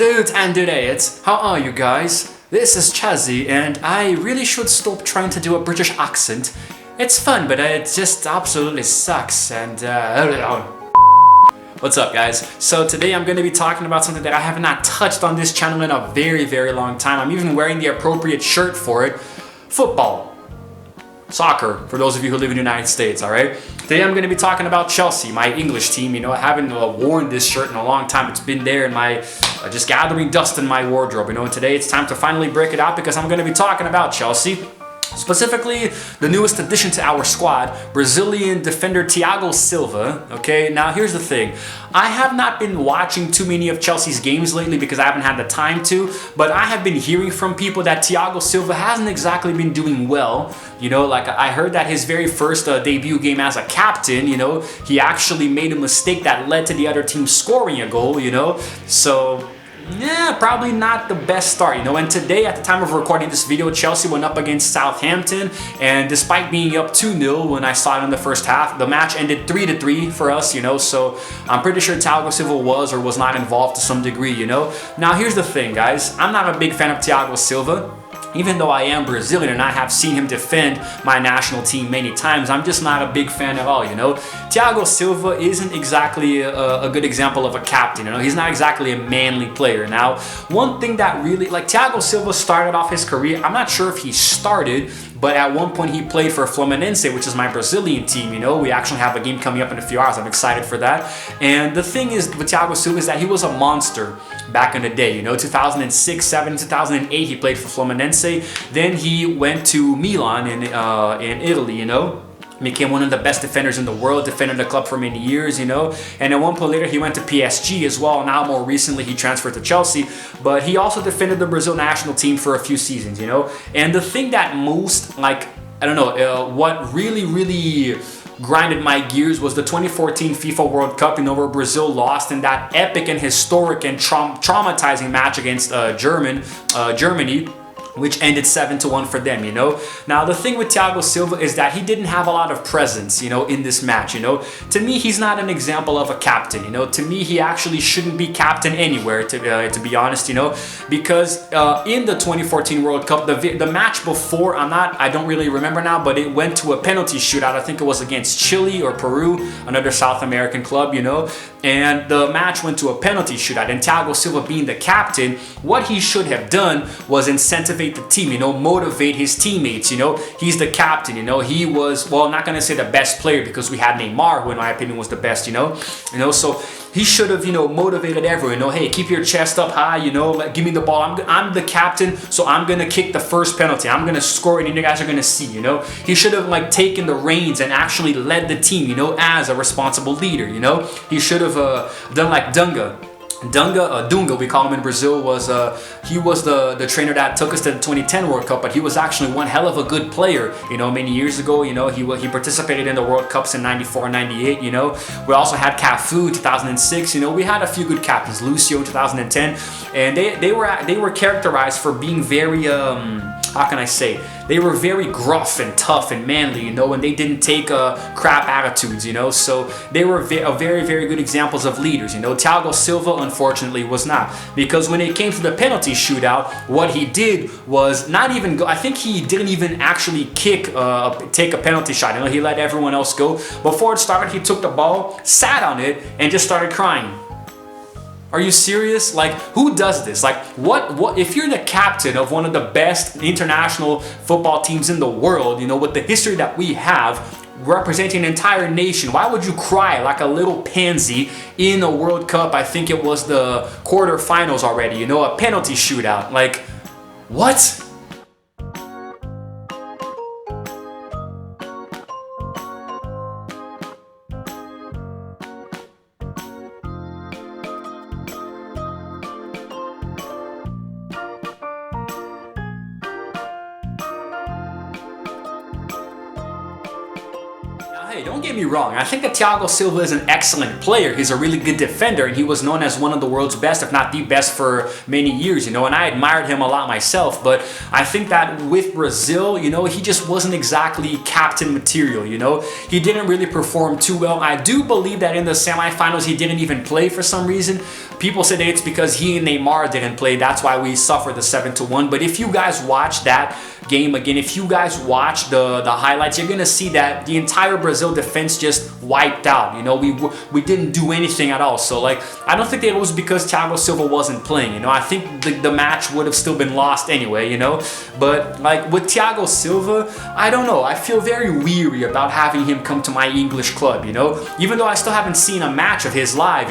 Dudes and dudettes, how are you guys? This is Chazzy, and I really should stop trying to do a British accent. It's fun, but it just absolutely sucks, and What's up, guys? So today I'm going to be talking about something that I have not touched on this channel in a very long time. I'm even wearing the appropriate shirt for it. Football. Soccer, for those of you who live in the United States, alright? Today I'm going to be talking about Chelsea, my English team. You know, I haven't worn this shirt in a long time. It's been there in my, just gathering dust in my wardrobe, you know, and today it's time to finally break it out because I'm going to be talking about Chelsea. Specifically, the newest addition to our squad, Brazilian defender Thiago Silva. Okay, now here's the thing. I have not been watching too many of Chelsea's games lately because I haven't had the time to, but I have been hearing from people that Thiago Silva hasn't exactly been doing well. You know, like I heard that his very first debut game as a captain, you know, he actually made a mistake that led to the other team scoring a goal, you know, so... yeah, probably not the best start, you know. And today, at the time of recording this video, Chelsea went up against Southampton, and despite being up 2-0 when I saw it in the first half, the match ended 3-3 for us, you know. So I'm pretty sure Thiago Silva was or was not involved to some degree, you know. Now here's the thing, guys. I'm not a big fan of Thiago Silva. Even though I am Brazilian and I have seen him defend my national team many times, I'm just not a big fan at all, you know. Thiago Silva isn't exactly a good example of a captain, you know. He's not exactly a manly player. Now, one thing that really, like, Thiago Silva started off his career, I'm not sure if he started, but at one point he played for Fluminense, which is my Brazilian team, you know. We actually have a game coming up in a few hours. I'm excited for that. And the thing is with Thiago Silva is that he was a monster back in the day, you know. 2006, 7, 2008 he played for Fluminense. Then he went to Milan in Italy, you know. Became one of the best defenders in the world, defended the club for many years, you know. And at one point later, he went to PSG as well. Now, more recently, he transferred to Chelsea. But he also defended the Brazil national team for a few seasons, you know. And the thing that most, like, I don't know, what really grinded my gears was the 2014 FIFA World Cup, you know, where Brazil lost in that epic and historic and traumatizing match against Germany, which ended 7-1 for them, you know. Now, the thing with Thiago Silva is that he didn't have a lot of presence, you know, in this match, you know. To me, he's not an example of a captain, you know. To me, he actually shouldn't be captain anywhere, to be honest, you know, because in the 2014 World Cup, the match before, I don't really remember now, but it went to a penalty shootout. I think it was against Chile or Peru, another South American club, you know. And the match went to a penalty shootout. And Thiago Silva, being the captain, what he should have done was incentivate the team, you know, motivate his teammates, you know. He's the captain, you know. He was, well, I'm not gonna say the best player because we had Neymar, who in my opinion was the best, you know. So he should have, you know, motivated everyone, you know. Hey, keep your chest up high, you know, like, give me the ball. I'm the captain, so I'm gonna kick the first penalty. I'm gonna score it and you guys are gonna see, you know. He should have, like, taken the reins and actually led the team, you know, as a responsible leader, you know. He should have done like Dunga, we call him in Brazil, he was the trainer that took us to the 2010 World Cup, but he was actually one hell of a good player, you know, many years ago, you know. He participated in the World Cups in 94 and 98, you know. We also had Cafu 2006, you know. We had a few good captains, Lucio in 2010, and they were characterized for being very how can I say, they were very gruff and tough and manly, you know, and they didn't take crap attitudes, you know. So they were very good examples of leaders, you know. Thiago Silva, unfortunately, was not, because when it came to the penalty shootout, what he did was not even go. I think he didn't even actually take a penalty shot, you know. He let everyone else go. Before it started, he took the ball, sat on it, and just started crying. Are you serious? Like, who does this? Like, what if you're the captain of one of the best international football teams in the world, you know, with the history that we have, representing an entire nation, why would you cry like a little pansy in a World Cup? I think it was the quarterfinals already, you know, a penalty shootout. Like, what? Hey, don't get me wrong, I think that Thiago Silva is an excellent player. He's a really good defender, and he was known as one of the world's best, if not the best, for many years, and I admired him a lot myself. But I think that with Brazil, he just wasn't exactly captain material, He didn't really perform too well. I do believe that in the semifinals he didn't even play for some reason. People say that it's because he and Neymar didn't play, that's why we suffered the 7-1. But if you guys watch that game again, if you guys watch the highlights, you're gonna see that the entire Brazil defense just wiped out. We didn't do anything at all. So I don't think that it was because Thiago Silva wasn't playing. I think the match would have still been lost anyway. But with Thiago Silva, I don't know. I feel very weary about having him come to my English club. Even though I still haven't seen a match of his live.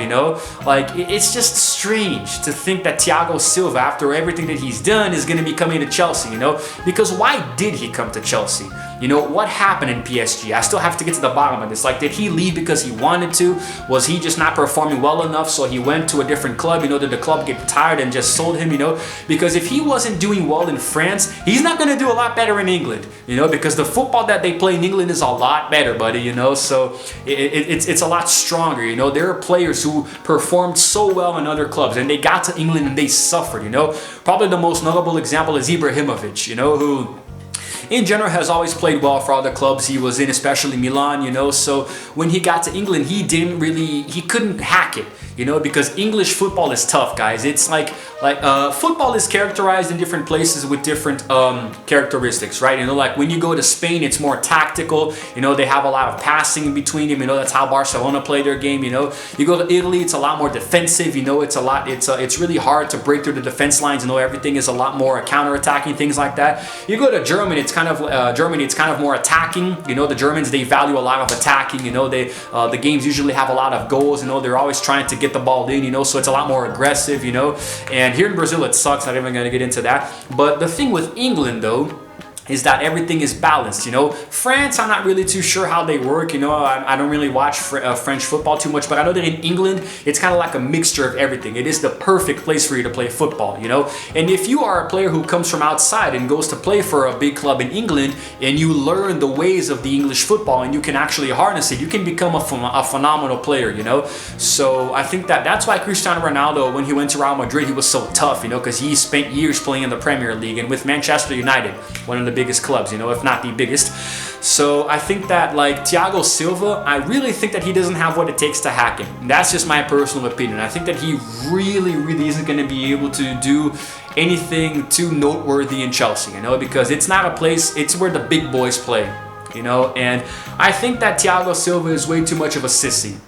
It's just strange to think that Thiago Silva, after everything that he's done, is gonna be coming to Chelsea. Because why did he come to Chelsea? What happened in PSG? I still have to get to the bottom of this. Did he leave because he wanted to? Was he just not performing well enough, so he went to a different club? Did the club get tired and just sold him? Because if he wasn't doing well in France, he's not going to do a lot better in England. Because the football that they play in England is a lot better, buddy. So it's a lot stronger. There are players who performed so well in other clubs, and they got to England and they suffered. Probably the most notable example is Ibrahimovic. Who in general has always played well for all the clubs he was in, especially Milan, so when he got to England, he couldn't hack it, because English football is tough, guys. It's football is characterized in different places with different characteristics, right? When you go to Spain, it's more tactical, they have a lot of passing in between them, that's how Barcelona play their game, you go to Italy, it's a lot more defensive, it's really hard to break through the defense lines, everything is a lot more counter-attacking, things like that. You go to Germany, it's kind of more attacking. The Germans, they value a lot of attacking. The games usually have a lot of goals. They're always trying to get the ball in. So it's a lot more aggressive. And here in Brazil, it sucks. Not even going to get into that. But the thing with England, though, is that everything is balanced. France, I'm not really too sure how they work. I don't really watch French football too much, but I know that in England, it's kind of like a mixture of everything. It is the perfect place for you to play football, And if you are a player who comes from outside and goes to play for a big club in England, and you learn the ways of the English football, and you can actually harness it, you can become a phenomenal player, So I think that's why Cristiano Ronaldo, when he went to Real Madrid, he was so tough, because he spent years playing in the Premier League, and with Manchester United, one of the biggest clubs, if not the biggest. So I think that Thiago Silva, I really think that he doesn't have what it takes to hack him. That's just my personal opinion. I think that he really isn't going to be able to do anything too noteworthy in Chelsea, because it's not a place, it's where the big boys play, and I think that Thiago Silva is way too much of a sissy.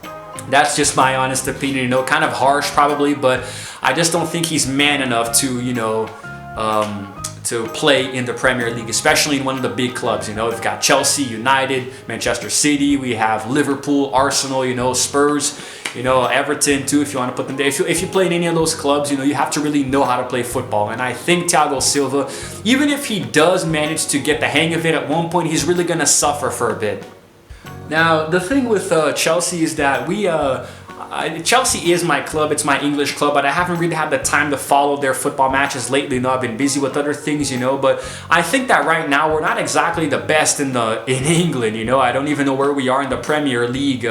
That's just my honest opinion, kind of harsh probably, but I just don't think he's man enough to, to play in the Premier League, especially in one of the big clubs. We've got Chelsea, United, Manchester City, we have Liverpool, Arsenal, Spurs, Everton too, if you want to put them there. If you play in any of those clubs, you have to really know how to play football. And I think Thiago Silva, even if he does manage to get the hang of it at one point, he's really going to suffer for a bit. Now, the thing with Chelsea is that Chelsea is my club, it's my English club, but I haven't really had the time to follow their football matches lately. I've been busy with other things, but I think that right now we're not exactly the best in England, I don't even know where we are in the Premier League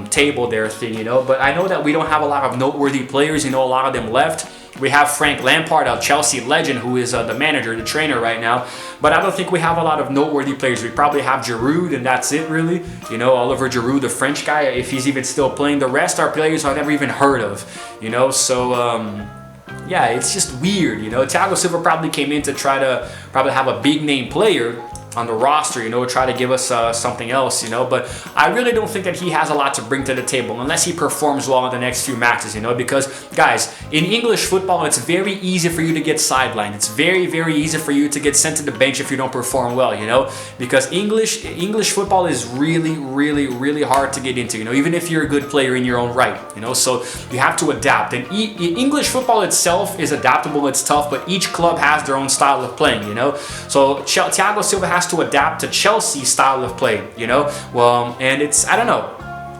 table there thing, but I know that we don't have a lot of noteworthy players, a lot of them left. We have Frank Lampard, a Chelsea legend, who is the manager, the trainer right now. But I don't think we have a lot of noteworthy players. We probably have Giroud, and that's it, really. Oliver Giroud, the French guy, if he's even still playing. The rest are players I've never even heard of, So, yeah, it's just weird, Thiago Silva probably came in to try to have a big-name player on the roster, try to give us something else, but I really don't think that he has a lot to bring to the table unless he performs well in the next few matches, because guys, in English football, it's very easy for you to get sidelined. It's very easy for you to get sent to the bench if you don't perform well, because English football is really hard to get into, even if you're a good player in your own right, so you have to adapt. And English football itself is adaptable, it's tough, but each club has their own style of playing, so Thiago Silva has to adapt to Chelsea's style of play, and it's, I don't know.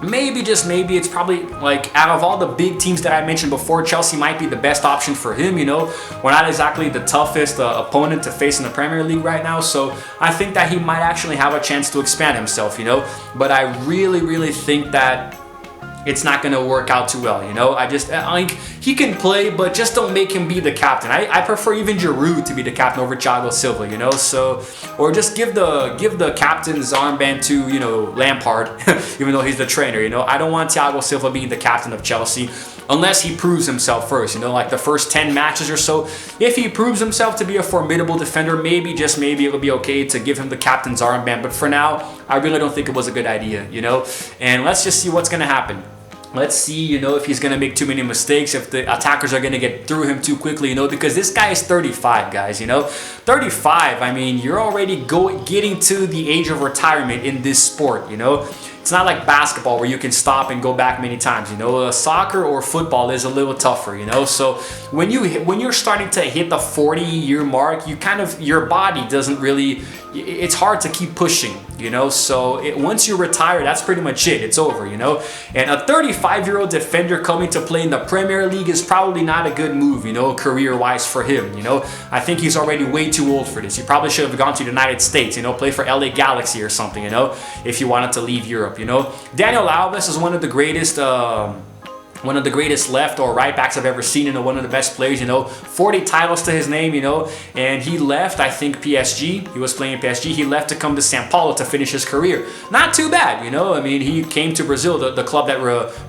maybe, just maybe, it's probably like out of all the big teams that I mentioned before, Chelsea might be the best option for him. You know, we're not exactly the toughest opponent to face in the Premier League right now, so I think that he might actually have a chance to expand himself, you know. But I really think that it's not going to work out too well, you know. I like, he can play, but just don't make him be the captain. I prefer even Giroud to be the captain over Thiago Silva, you know. So, or just give the captain's armband to, you know, Lampard, even though he's the trainer, you know. I don't want Thiago Silva being the captain of Chelsea unless he proves himself first, you know, like the first 10 matches or so. If he proves himself to be a formidable defender, maybe, just maybe, it'll be okay to give him the captain's armband. But for now, I really don't think it was a good idea, you know. And let's just see what's going to happen. Let's see, you know, if he's going to make too many mistakes, if the attackers are going to get through him too quickly, you know, because this guy is 35, guys, you know. 35, I mean, you're already getting to the age of retirement in this sport, you know. It's not like basketball where you can stop and go back many times, you know. Soccer or football is a little tougher, you know. So when you're starting to hit the 40-year mark, your body doesn't really, it's hard to keep pushing, you know. So once you retire, that's pretty much it. It's over, you know. And a 35-year-old defender coming to play in the Premier League is probably not a good move, you know, career-wise for him, you know. I think he's already way too old for this. He probably should have gone to the United States, you know, play for LA Galaxy or something, you know, if he wanted to leave Europe, you know. Daniel Alves is one of the greatest left or right backs I've ever seen, and one of the best players, you know. 40 titles to his name, you know. And he left, I think, PSG. He was playing PSG. He left to come to São Paulo to finish his career. Not too bad, you know. I mean, he came to Brazil, the club that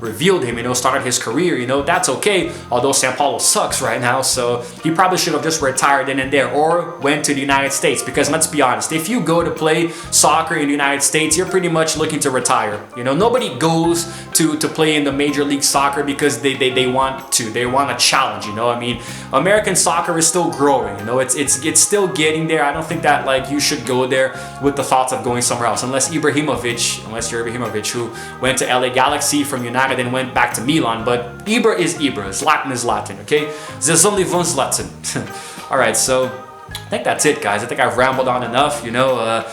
revealed him, you know, started his career, you know. That's okay, although São Paulo sucks right now. So he probably should have just retired then and there, or went to the United States. Because let's be honest, if you go to play soccer in the United States, you're pretty much looking to retire. You know, nobody goes to play in the Major League Soccer because they want a challenge, you know. I mean, American soccer is still growing, you know. It's still getting there. I don't think that like you should go there with the thoughts of going somewhere else, unless you're Ibrahimovic, who went to LA Galaxy from United and went back to Milan. But Ibra is Ibra, Zlatan is Zlatan, okay. There's only one Zlatan. All right, so I think that's it, guys. I think I've rambled on enough, you know.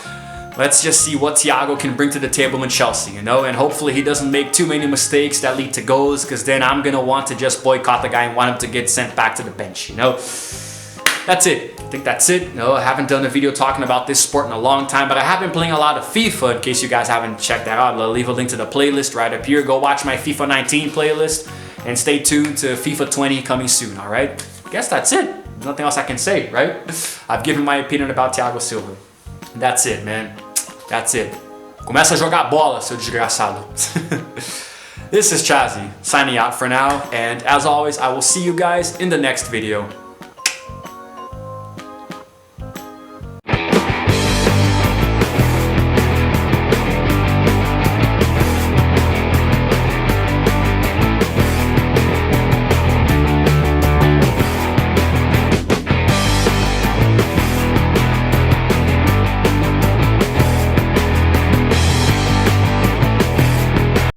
Let's just see what Thiago can bring to the table in Chelsea, you know, and hopefully he doesn't make too many mistakes that lead to goals, because then I'm going to want to just boycott the guy and want him to get sent back to the bench, you know. That's it. I think that's it. You know, I haven't done a video talking about this sport in a long time, but I have been playing a lot of FIFA. In case you guys haven't checked that out, I'll leave a link to the playlist right up here. Go watch my FIFA 19 playlist and stay tuned to FIFA 20 coming soon, all right? I guess that's it. There's nothing else I can say, right? I've given my opinion about Thiago Silva. That's it, man. That's it. Começa a jogar bola, seu desgraçado. This is Chazzy, signing out for now, and as always, I will see you guys in the next video.